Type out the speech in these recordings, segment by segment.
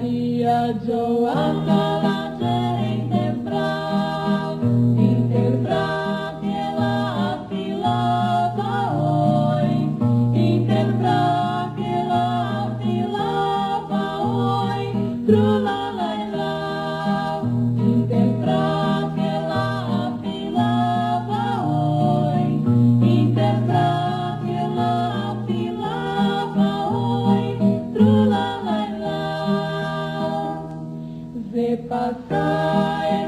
Maria Joana la interbra que la filava oi, interbra que la filava oi, trula la la, interbra que la filava oi, interbra que la filava oi, trula la la. Ze passar e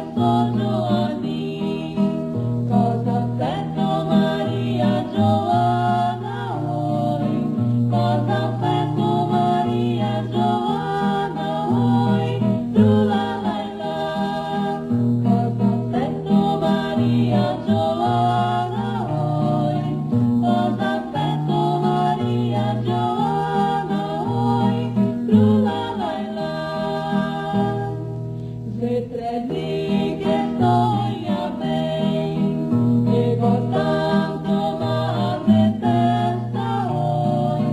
cosa feto Maria Joana oi, cosa feto Maria Joana oi, trula la la, cosa feto Maria Joana oi, cosa feto Maria Joana oi, trula la la. Se tredi che sogna bem, ego tanto mal detesta oi,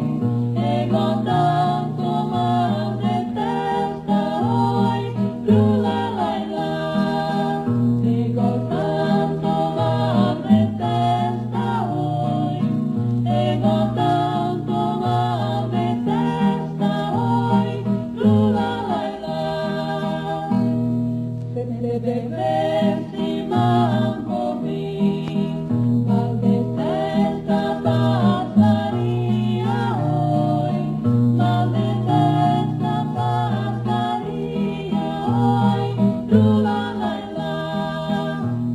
ego tanto mal detesta oi, trula la la, ego tanto mal detesta oi, ego tanto mal detesta oi, trula la la. Se me debessi manco mi, mal detesta passaria oi, mal detesta passaria oi, trula la la,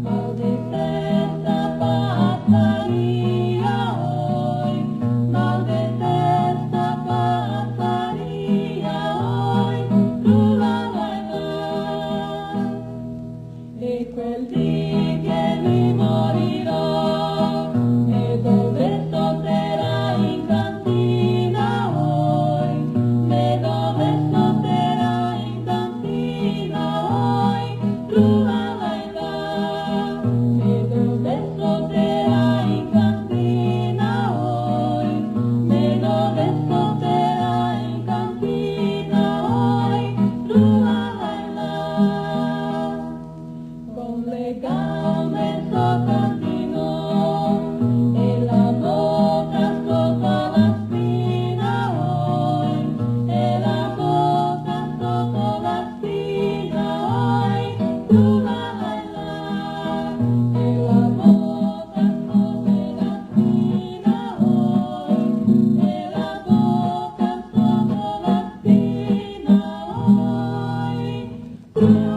mal detesta passaria oi, mal detesta passaria oi, trula la la. E quel dì che mi morirò, e dove sotterrai in cantina oi, e dove sotterrai in cantina oi, trula la la, e dove sotterrai in cantina oi, e dove sotterrai in cantina oi, trula la la. Con le gambe sott'antino e la bocca sotto la spina oi, e la bocca sotto la spina oi, trula la la, e la bocca sotto la spina oi, e la bocca sotto la spina oi, trula